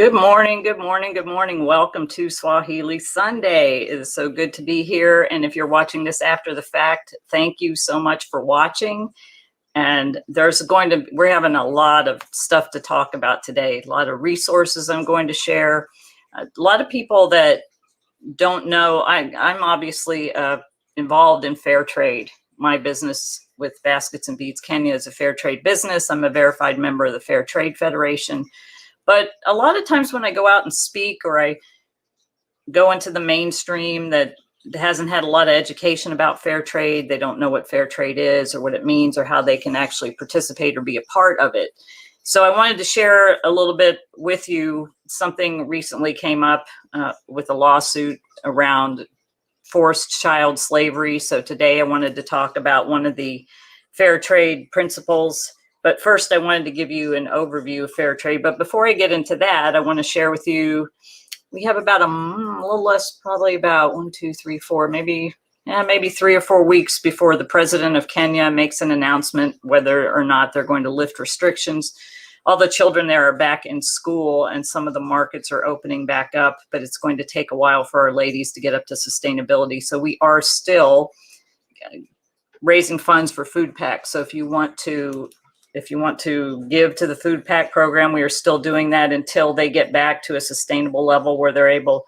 Good morning, good morning, good morning. Welcome to Swahili Sunday. It is so good to be here. And if you're watching this after the fact, thank you so much for watching. And we're having a lot of stuff to talk about today, a lot of resources I'm going to share. A lot of people that don't know, I'm obviously involved in fair trade. My business with Baskets and Beads Kenya is a fair trade business. I'm a verified member of the Fair Trade Federation. But a lot of times when I go out and speak or I go into the mainstream that hasn't had a lot of education about fair trade, they don't know what fair trade is or what it means or how they can actually participate or be a part of it. So I wanted to share a little bit with you. Something recently came up with a lawsuit around forced child slavery. So today I wanted to talk about one of the fair trade principles. But first, I wanted to give you an overview of fair trade. But before I get into that, I want to share with you, we have about a little less, probably about 1, 2, 3, 4, maybe 3 or 4 weeks before the president of Kenya makes an announcement whether or not they're going to lift restrictions. All the children there are back in school and some of the markets are opening back up, but it's going to take a while for our ladies to get up to sustainability. So we are still raising funds for food packs. So if you want to give to the food pack program, we are still doing that until they get back to a sustainable level where they're able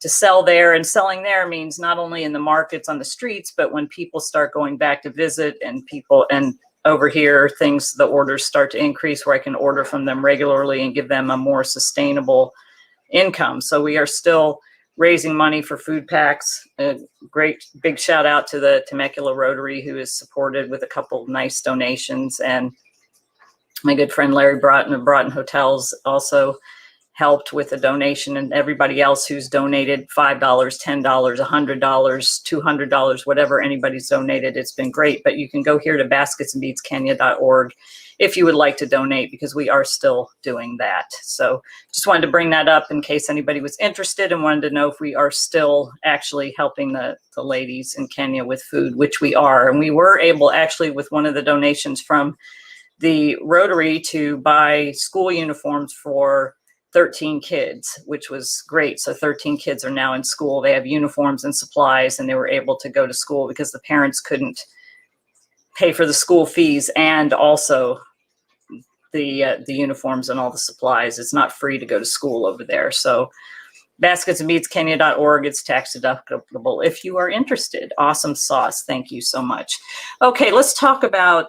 to sell there. And selling there means not only in the markets on the streets, but when people start going back to visit and over here, the orders start to increase where I can order from them regularly and give them a more sustainable income. So we are still raising money for food packs. A great big shout out to the Temecula Rotary, who is supported with a couple of nice donations, and my good friend Larry Broughton of Broughton Hotels also helped with a donation, and everybody else who's donated $5, $10, $100, $200, whatever anybody's donated. It's been great. But you can go here to basketsandbeadskenya.org if you would like to donate, because we are still doing that. So just wanted to bring that up in case anybody was interested and wanted to know if we are still actually helping the ladies in Kenya with food, which we are. And we were able, actually, with one of the donations from the Rotary, to buy school uniforms for 13 kids, which was great. So 13 kids are now in school. They have uniforms and supplies, and they were able to go to school because the parents couldn't pay for the school fees and also the uniforms and all the supplies. It's not free to go to school over there. So basketsandbeadskenya.org, it's tax deductible if you are interested. Awesome sauce. Thank you so much. Okay, let's talk about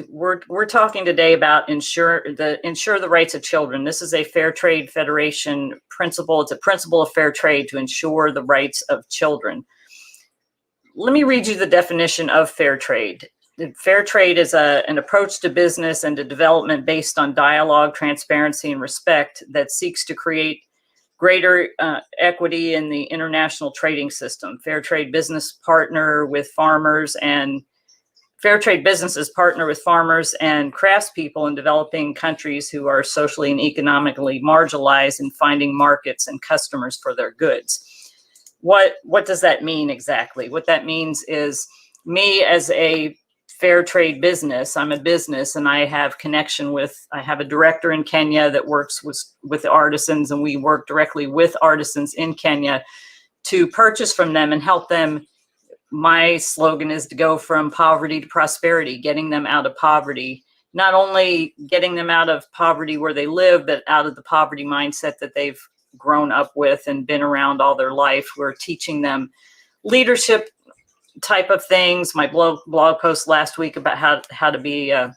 we're talking today about ensure the rights of children. This is a Fair Trade Federation principle. It's a principle of fair trade to ensure the rights of children. Let me read you the definition of fair trade. Fair trade is an approach to business and to development based on dialogue, transparency, and respect that seeks to create greater equity in the international trading system. Fair trade businesses partner with farmers and craftspeople in developing countries who are socially and economically marginalized in finding markets and customers for their goods. What does that mean exactly? What that means is, me as a fair trade business, I'm a business and I have a director in Kenya that works with artisans, and we work directly with artisans in Kenya to purchase from them and help them. My slogan is to go from poverty to prosperity, getting them out of poverty, not only getting them out of poverty where they live, but out of the poverty mindset that they've grown up with and been around all their life. We're teaching them leadership type of things. My blog post last week about how to be an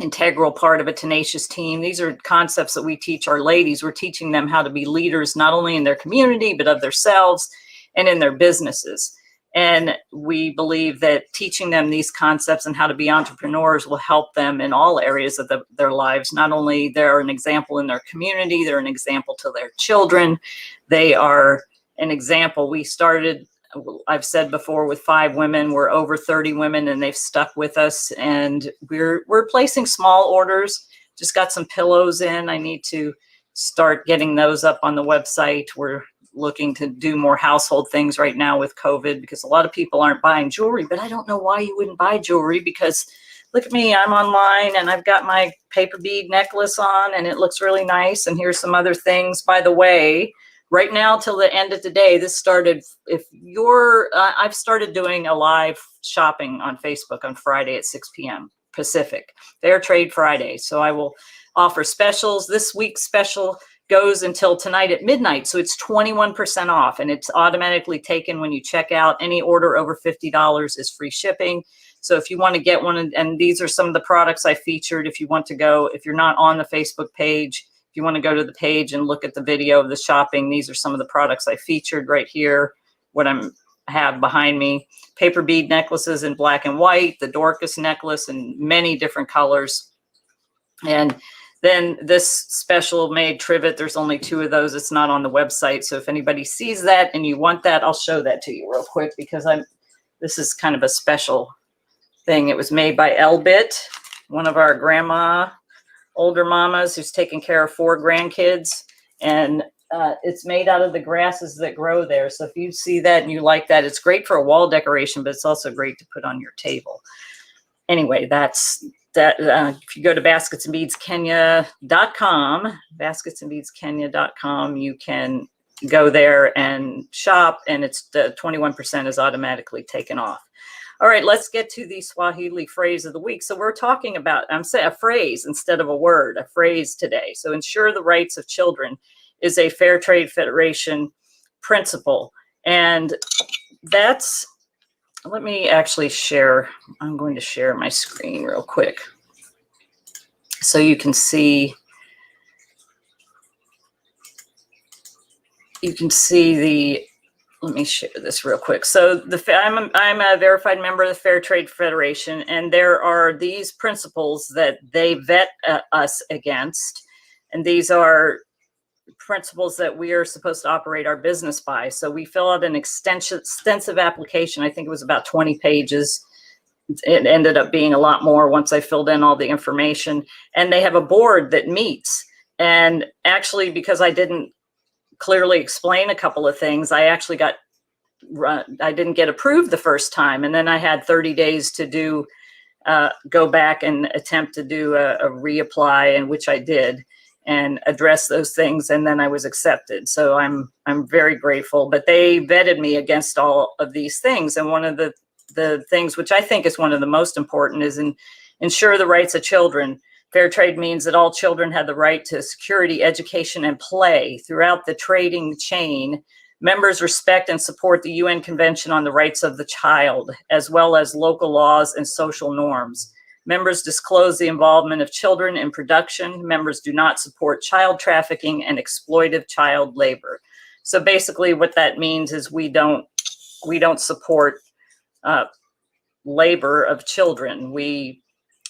integral part of a tenacious team. These are concepts that we teach our ladies. We're teaching them how to be leaders, not only in their community, but of themselves and in their businesses. And we believe that teaching them these concepts and how to be entrepreneurs will help them in all areas of their lives. Not only they're an example in their community, they're an example to their children. They are an example. We started, I've said before, with 5 women. We're over 30 women, and they've stuck with us. And we're placing small orders. Just got some pillows in. I need to start getting those up on the website. We're looking to do more household things right now with COVID, because a lot of people aren't buying jewelry. But I don't know why you wouldn't buy jewelry, because look at me, I'm online and I've got my paper bead necklace on and it looks really nice. And here's some other things. By the way, right now till the end of today, this started, I've started doing a live shopping on Facebook on Friday at 6 p.m. Pacific, Fair Trade Friday. So I will offer specials. This week's special goes until tonight at midnight. So it's 21% off and it's automatically taken when you check out. Any order over $50 is free shipping. So if you want to get one, and these are some of the products I featured, if you want to go, if you're not on the Facebook page, if you want to go to the page and look at the video of the shopping, these are some of the products I featured right here, what I have behind me. Paper bead necklaces in black and white, the Dorcas necklace in many different colors. And then this special made trivet, there's only 2 of those. It's not on the website. So if anybody sees that and you want that, I'll show that to you real quick because this is kind of a special thing. It was made by Elbit, one of our older mamas who's taking care of 4 grandkids. And it's made out of the grasses that grow there. So if you see that and you like that, it's great for a wall decoration, but it's also great to put on your table. Anyway, that's that. If you go to basketsandbeadskenya.com, basketsandbeadskenya.com, you can go there and shop, and it's the 21% is automatically taken off. All right, let's get to the Swahili phrase of the week. So we're talking about, I'm saying a phrase instead of a word, a phrase today. So ensure the rights of children is a Fair Trade Federation principle. And that's, let me actually share, I'm going to share my screen real quick so you can see the, let me share this real quick. So I'm a verified member of the Fair Trade Federation, and there are these principles that they vet us against. And these are principles that we are supposed to operate our business by. So we fill out an extensive application. I think it was about 20 pages. It ended up being a lot more once I filled in all the information. And they have a board that meets. And actually, because I didn't clearly explain a couple of things, I didn't get approved the first time. And then I had 30 days to go back and attempt to do a reapply, and which I did, and address those things. And then I was accepted. So I'm very grateful, but they vetted me against all of these things. And one of the things, which I think is one of the most important, is ensure the rights of children. Fair trade means that all children have the right to security, education, and play throughout the trading chain. Members respect and support the UN Convention on the Rights of the Child, as well as local laws and social norms. Members disclose the involvement of children in production. Members do not support child trafficking and exploitive child labor. So basically what that means is we don't support labor of children.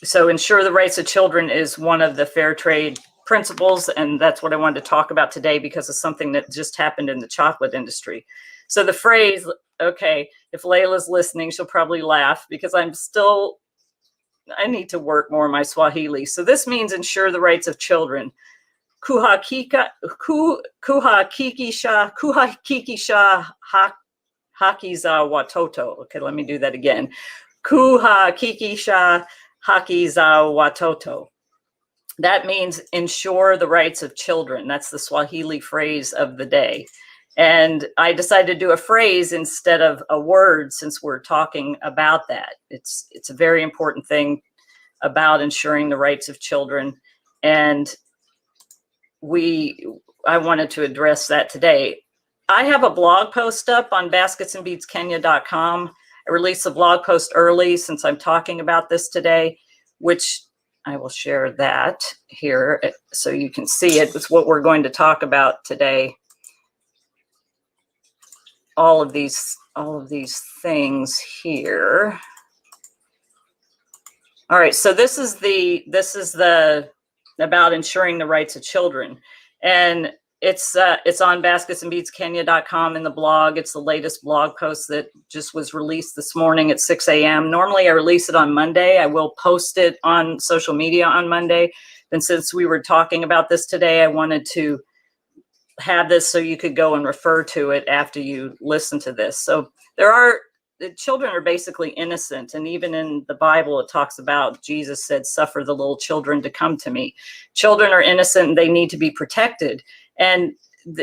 So ensure the rights of children is one of the fair trade principles, and that's what I wanted to talk about today because of something that just happened in the chocolate industry. So the phrase, okay, if Layla's listening, she'll probably laugh because I need to work more on my Swahili. So this means ensure the rights of children. Kuhakikisha hakiza watoto. Okay, let me do that again. Kuhakikisha hakiza watoto. That means ensure the rights of children. That's the Swahili phrase of the day. And I decided to do a phrase instead of a word since we're talking about that. It's a very important thing about ensuring the rights of children. And I wanted to address that today. I have a blog post up on basketsandbeadskenya.com. I released a blog post early since I'm talking about this today, which I will share that here so you can see it. It's what we're going to talk about today. All of these things here. All right, so this is the about ensuring the rights of children, and it's on basketsandbeadskenya.com in the blog. It's the latest blog post that just was released this morning at 6 a.m. Normally I release it on Monday. I will post it on social media on Monday. And since we were talking about this today, I wanted to have this so you could go and refer to it after you listen to this. So there are the children are basically innocent. And even in the Bible, it talks about, Jesus said, suffer the little children to come to me. Children are innocent and they need to be protected. And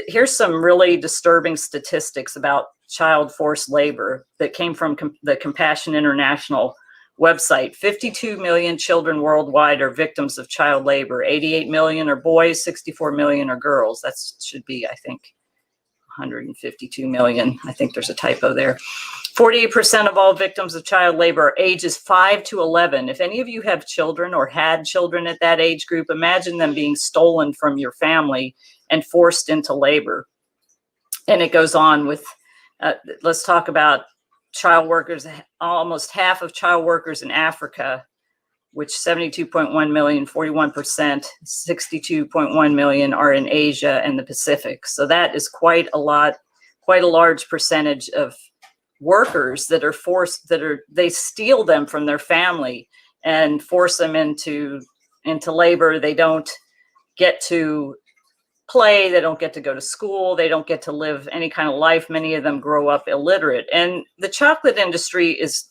here's some really disturbing statistics about child forced labor that came from the Compassion International website. 52 million children worldwide are victims of child labor. 88 million are boys, 64 million are girls. That should be, I think, 152 million. I think there's a typo there. 48% of all victims of child labor are ages 5 to 11. If any of you have children or had children at that age group, imagine them being stolen from your family and forced into labor. And it goes on with, let's talk about child workers. Almost half of child workers in Africa, which 72.1 million, 41%, 62.1 million are in Asia and the Pacific. So that is quite a large percentage of workers that are forced, they steal them from their family and force them into labor. They don't get to play, they don't get to go to school, they don't get to live any kind of life. Many of them grow up illiterate. And the chocolate industry is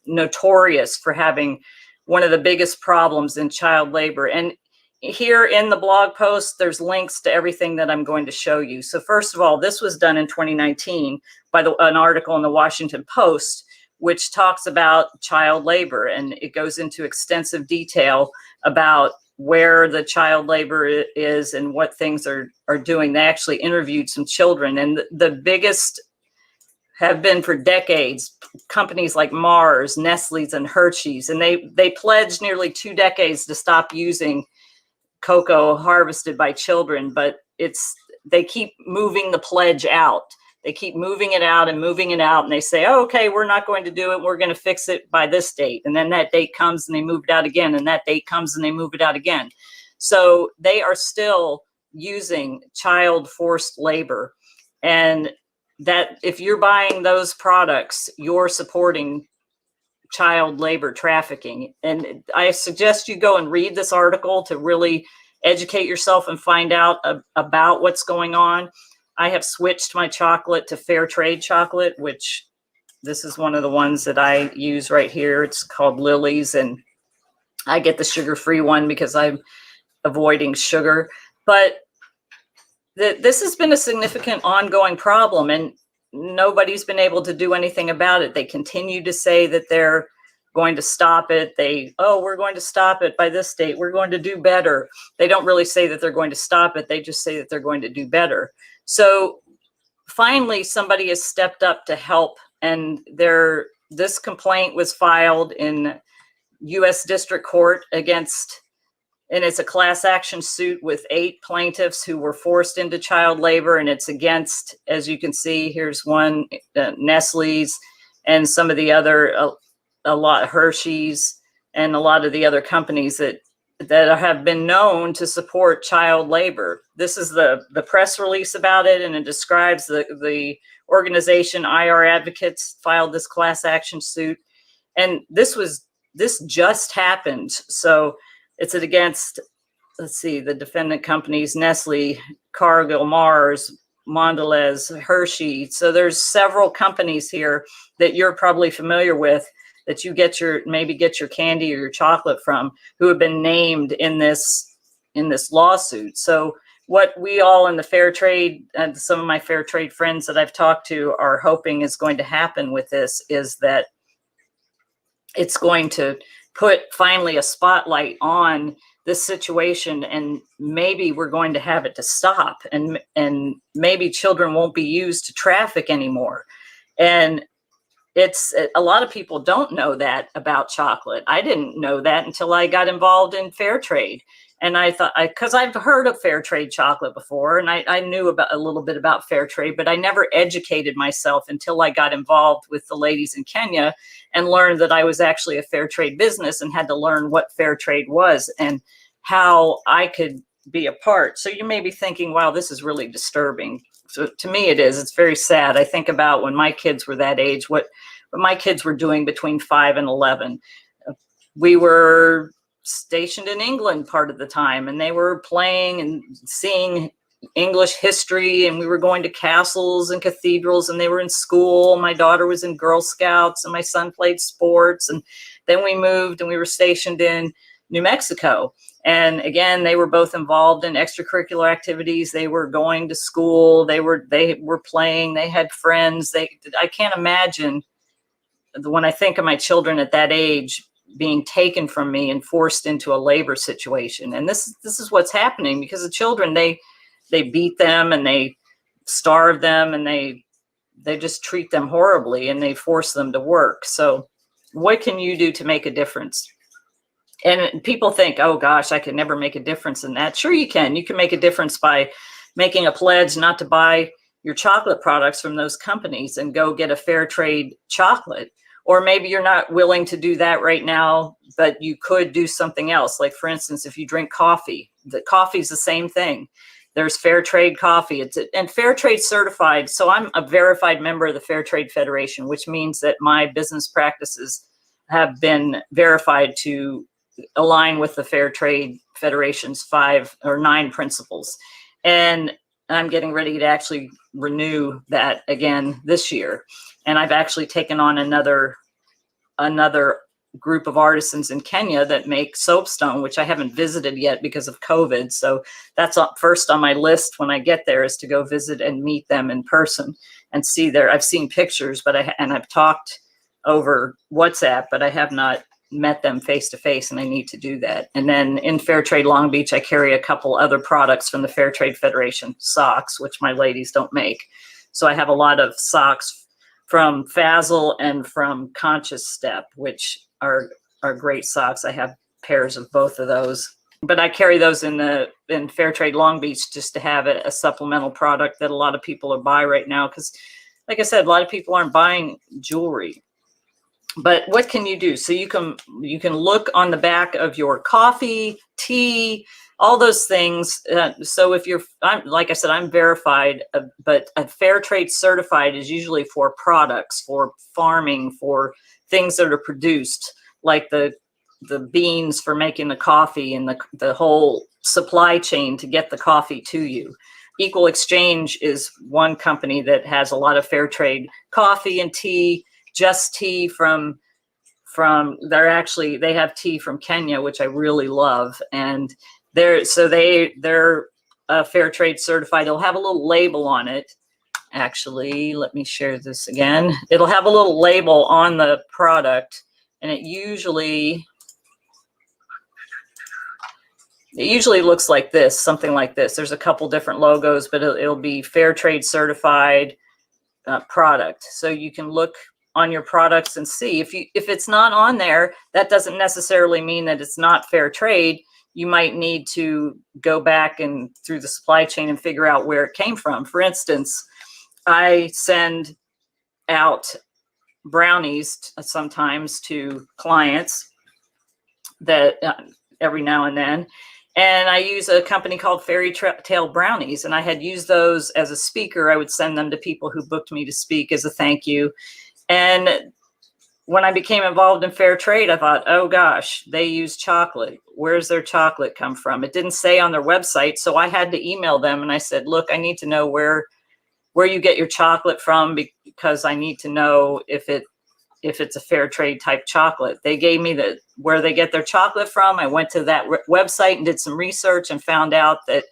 notorious for having one of the biggest problems in child labor. And here in the blog post, there's links to everything that I'm going to show you. So first of all, this was done in 2019 by an article in the Washington Post, which talks about child labor. And it goes into extensive detail about where the child labor is and what things are doing. They actually interviewed some children, and the biggest have been for decades companies like Mars, Nestle's, and Hershey's, and they pledged nearly 2 decades to stop using cocoa harvested by children, but they keep moving the pledge out. They keep moving it out and moving it out, and they say, oh, okay, we're not going to do it. We're going to fix it by this date. And then that date comes and they move it out again, and that date comes and they move it out again. So they are still using child forced labor. And that if you're buying those products, you're supporting child labor trafficking. And I suggest you go and read this article to really educate yourself and find out about what's going on. I have switched my chocolate to fair trade chocolate, which this is one of the ones that I use right here. It's called Lily's, and I get the sugar-free one because I'm avoiding sugar. But this has been a significant ongoing problem, and nobody's been able to do anything about it. They continue to say that they're going to stop it. We're going to stop it by this date. We're going to do better. They don't really say that they're going to stop it. They just say that they're going to do better. So finally, somebody has stepped up to help, and this complaint was filed in U.S. District Court and it's a class action suit with 8 plaintiffs who were forced into child labor, and it's against, as you can see, here's one, Nestle's, and some of the other, a lot, Hershey's, and a lot of the other companies that have been known to support child labor. This is the press release about it, and it describes the organization IR Advocates filed this class action suit. And this just happened. So it's against, let's see, the defendant companies, Nestle, Cargill, Mars, Mondelez, Hershey. So there's several companies here that you're probably familiar with that you maybe get your candy or your chocolate from, who have been named in this lawsuit. So what we all in the fair trade, and some of my fair trade friends that I've talked to, are hoping is going to happen with this is that it's going to put finally a spotlight on this situation, and maybe we're going to have it to stop, and maybe children won't be used to traffic anymore. And a lot of people don't know that about chocolate. I didn't know that until I got involved in fair trade. And I thought, because I've heard of fair trade chocolate before, and I knew a little bit about fair trade, but I never educated myself until I got involved with the ladies in Kenya and learned that I was actually a fair trade business and had to learn what fair trade was and how I could be a part. So you may be thinking, wow, this is really disturbing. So to me, it is. It's very sad. I think about when my kids were that age, what my kids were doing between 5 and 11. We were stationed in England part of the time, and they were playing and seeing English history, and we were going to castles and cathedrals, and they were in school. My daughter was in Girl Scouts, and my son played sports. And then we moved and we were stationed in New Mexico. And again, they were both involved in extracurricular activities. They were going to school. They were playing. They had friends. I can't imagine, when I think of my children at that age, being taken from me and forced into a labor situation. And this is what's happening, because the children, they beat them and they starve them and they just treat them horribly, and they force them to work. So what can you do to make a difference? And people think, oh gosh, I could never make a difference in that. Sure you can. You can make a difference by making a pledge not to buy your chocolate products from those companies and go get a fair trade chocolate. Or maybe you're not willing to do that right now, but you could do something else. Like, for instance, if you drink coffee, the coffee is the same thing. There's fair trade coffee. And fair trade certified. So I'm a verified member of the Fair Trade Federation, which means that my business practices have been verified to align with the Fair Trade Federation's 5 or 9 principles. And I'm getting ready to actually renew that again this year. And I've actually taken on another group of artisans in Kenya that make soapstone, which I haven't visited yet because of COVID. So that's up first on my list when I get there, is to go visit and meet them in person and see their. I've seen pictures, but I've talked over WhatsApp, but I have not met them face to face, and I need to do that. And then in Fair Trade Long Beach, I carry a couple other products from the Fair Trade Federation, socks, which my ladies don't make. So I have a lot of socks from Fazzle and from Conscious Step, which are great socks. I have pairs of both of those, but I carry those in Fair Trade Long Beach just to have a supplemental product that a lot of people are buying right now. Because like I said, a lot of people aren't buying jewelry. But what can you do? So you can look on the back of your coffee, tea, all those things. So if like I said, I'm verified, but a fair trade certified is usually for products, for farming, for things that are produced, like the beans for making the coffee and the whole supply chain to get the coffee to you. Equal Exchange is one company that has a lot of fair trade coffee and tea. Just Tea they have tea from Kenya, which I really love, and they're fair trade certified. They'll have a little label on it. Actually, let me share this again. It'll have a little label on the product, and it usually looks like this, something like this. There's a couple different logos, but it'll be fair trade certified product. So you can look on your products and see if it's not on there. That doesn't necessarily mean that it's not fair trade. You might need to go back and through the supply chain and figure out where it came from. For instance, I send out brownies sometimes to clients that every now and then, and I use a company called Fairy Tale Brownies, and I had used those as a speaker. I would send them to people who booked me to speak as a thank you. And when I became involved in fair trade, I thought, oh gosh, they use chocolate. Where's their chocolate come from? It didn't say on their website. So I had to email them and I said, look, I need to know where you get your chocolate from, because I need to know if it's a fair trade type chocolate. They gave me where they get their chocolate from. I went to that website and did some research and found out that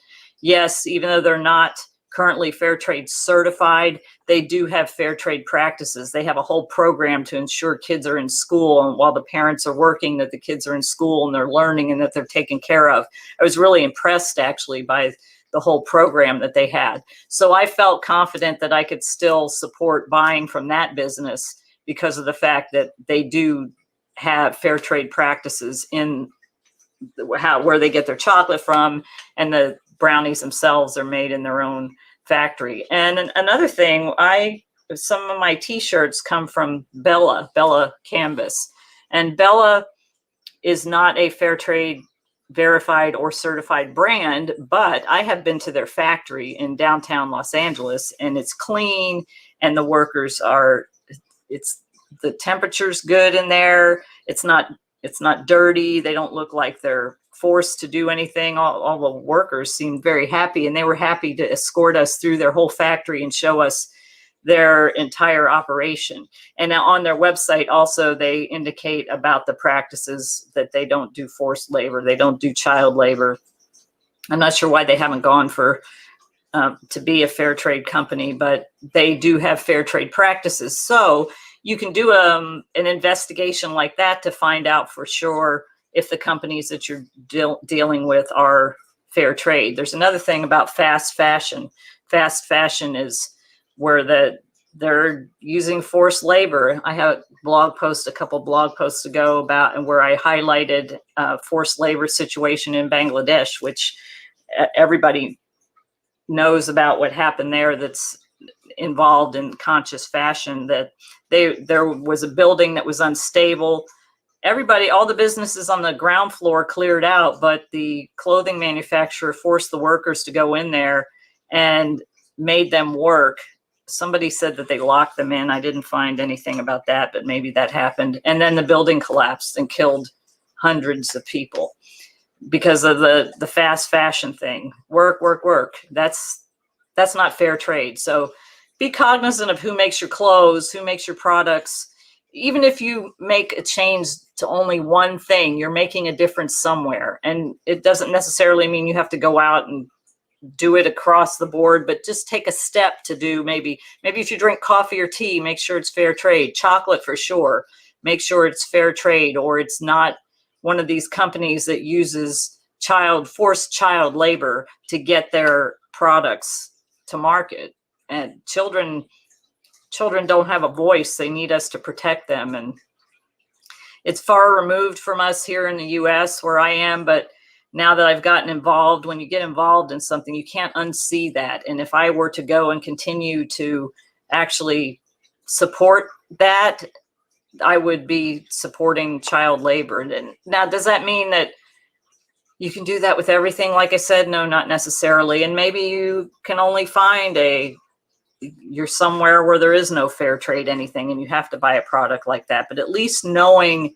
yes, even though they're not currently fair trade certified, they do have fair trade practices. They have a whole program to ensure kids are in school, and while the parents are working, that the kids are in school and they're learning and that they're taken care of. I was really impressed actually by the whole program that they had. So I felt confident that I could still support buying from that business because of the fact that they do have fair trade practices in where they get their chocolate from, and the brownies themselves are made in their own factory. And another thing, some of my t-shirts come from Bella Canvas, and Bella is not a fair trade verified or certified brand, but I have been to their factory in downtown Los Angeles, and it's clean, and the workers the temperature's good in there. It's not dirty. They don't look like they're forced to do anything. All the workers seemed very happy, and they were happy to escort us through their whole factory and show us their entire operation. And now on their website also, they indicate about the practices that they don't do forced labor. They don't do child labor. I'm not sure why they haven't gone for to be a fair trade company, but they do have fair trade practices. So you can do an investigation like that to find out for sure if the companies that you're dealing with are fair trade. There's another thing about fast fashion. Fast fashion is where they're using forced labor. I have a blog post, a couple blog posts ago about, and where I highlighted forced labor situation in Bangladesh, which everybody knows about what happened there. That's involved in conscious fashion. That there was a building that was unstable. Everybody, all the businesses on the ground floor cleared out, but the clothing manufacturer forced the workers to go in there and made them work. Somebody said that they locked them in. I didn't find anything about that, but maybe that happened. And then the building collapsed and killed hundreds of people because of the fast fashion thing. Work, work, work. That's not fair trade. So be cognizant of who makes your clothes, who makes your products. Even if you make a change to only one thing, you're making a difference somewhere. And it doesn't necessarily mean you have to go out and do it across the board, but just take a step to do maybe if you drink coffee or tea, make sure it's fair trade. Chocolate for sure, make sure it's fair trade, or it's not one of these companies that uses forced child labor to get their products to market. And children don't have a voice. They need us to protect them. And it's far removed from us here in the US where I am, but now that I've gotten involved, when you get involved in something, you can't unsee that. And if I were to go and continue to actually support that, I would be supporting child labor. And now, does that mean that you can do that with everything? Like I said, no, not necessarily. And maybe you can only find you're somewhere where there is no fair trade anything and you have to buy a product like that. But at least knowing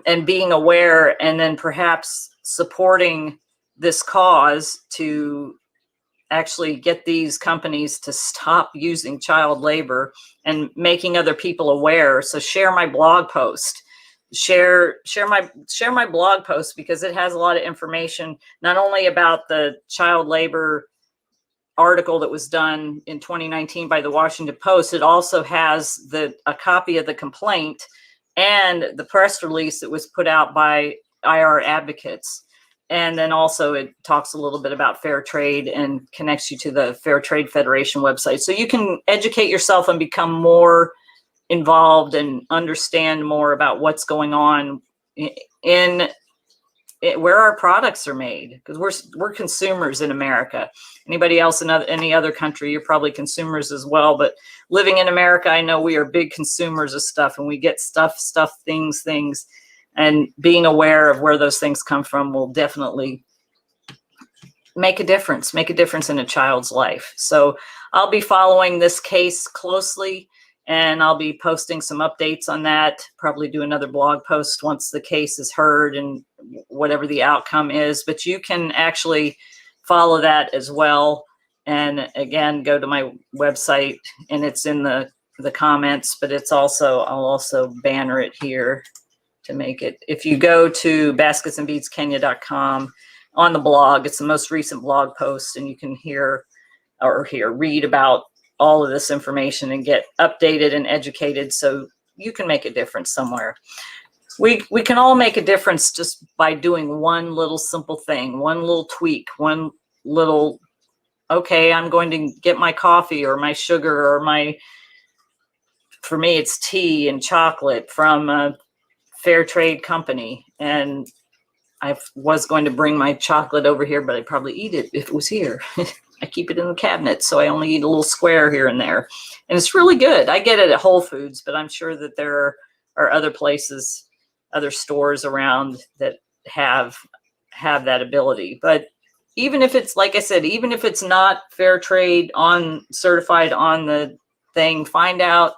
and being aware, and then perhaps supporting this cause to actually get these companies to stop using child labor and making other people aware. So share my blog post, share my blog post, because it has a lot of information, not only about the child labor article that was done in 2019 by the Washington Post. It also has a copy of the complaint and the press release that was put out by IR advocates. And then also it talks a little bit about fair trade and connects you to the Fair Trade Federation website. So you can educate yourself and become more involved and understand more about what's going on in where our products are made, because we're consumers in America. Anybody else in any other country, you're probably consumers as well. But living in America, I know we are big consumers of stuff, and we get stuff, things. And being aware of where those things come from will definitely make a difference in a child's life. So I'll be following this case closely, and I'll be posting some updates on that, probably do another blog post once the case is heard and whatever the outcome is. But you can actually follow that as well. And again, go to my website, and it's in the comments, but it's also, I'll also banner it here to make it. If you go to basketsandbeadskenya.com on the blog, it's the most recent blog post, and you can read about all of this information and get updated and educated so you can make a difference somewhere. We can all make a difference just by doing one little simple thing, one little tweak, one little, okay, I'm going to get my coffee or my sugar or for me, it's tea and chocolate from a fair trade company. And I was going to bring my chocolate over here, but I'd probably eat it if it was here. I keep it in the cabinet, so I only eat a little square here and there. And it's really good. I get it at Whole Foods, but I'm sure that there are other places, other stores around that have that ability. But even if it's, like I said, even if it's not fair trade certified on the thing, find out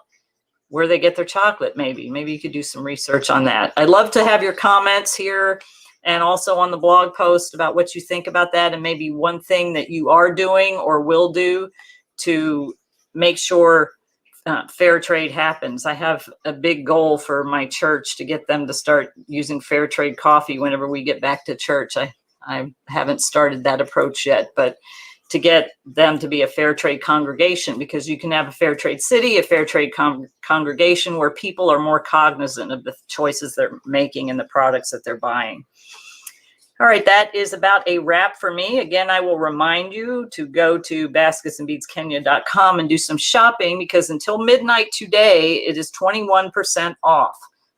where they get their chocolate. Maybe you could do some research on that. I'd love to have your comments here. and also on the blog post about what you think about that, and maybe one thing that you are doing or will do to make sure fair trade happens. I have a big goal for my church to get them to start using fair trade coffee whenever we get back to church. I haven't started that approach yet, but to get them to be a fair trade congregation, because you can have a fair trade city, a fair trade congregation where people are more cognizant of the choices they're making and the products that they're buying. All right, that is about a wrap for me. Again, I will remind you to go to basketsandbeadskenya.com and do some shopping, because until midnight today, it is 21% off.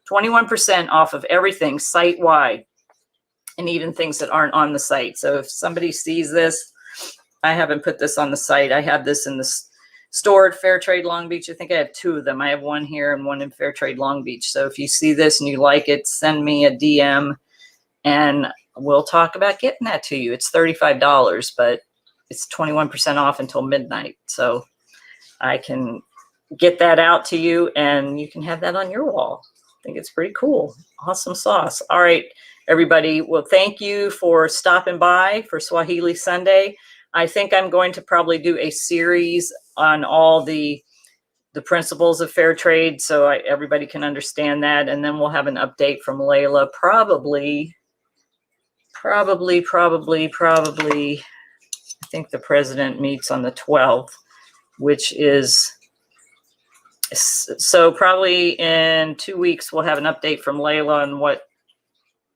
21% off of everything site-wide, and even things that aren't on the site. So if somebody sees this, I haven't put this on the site. I have this in the store at Fair Trade Long Beach. I think I have two of them. I have one here and one in Fair Trade Long Beach. So if you see this and you like it, send me a DM and we'll talk about getting that to you. It's $35, but it's 21% off until midnight. So I can get that out to you and you can have that on your wall. I think it's pretty cool. Awesome sauce. All right, everybody. Well, thank you for stopping by for Swahili Sunday. I think I'm going to probably do a series on all the principles of fair trade so everybody can understand that. And then we'll have an update from Layla, probably, I think the president meets on the 12th, which is, so probably in 2 weeks, we'll have an update from Layla on what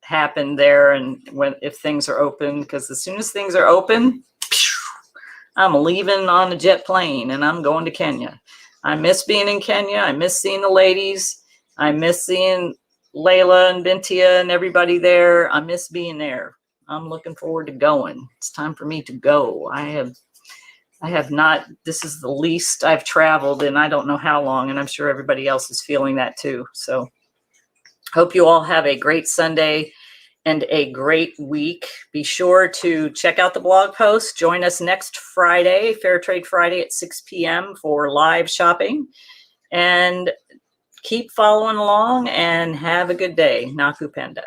happened there and if things are open, because as soon as things are open, I'm leaving on a jet plane and I'm going to Kenya. I miss being in Kenya. I miss seeing the ladies. I miss seeing Layla and Bintia and everybody there. I miss being there. I'm looking forward to going. It's time for me to go. I have not, this is the least I've traveled in I don't know how long, and I'm sure everybody else is feeling that too. So hope you all have a great Sunday and a great week. Be sure to check out the blog post. Join us next Friday, Fair Trade Friday at 6 p.m. for live shopping. And keep following along and have a good day. Nakupenda.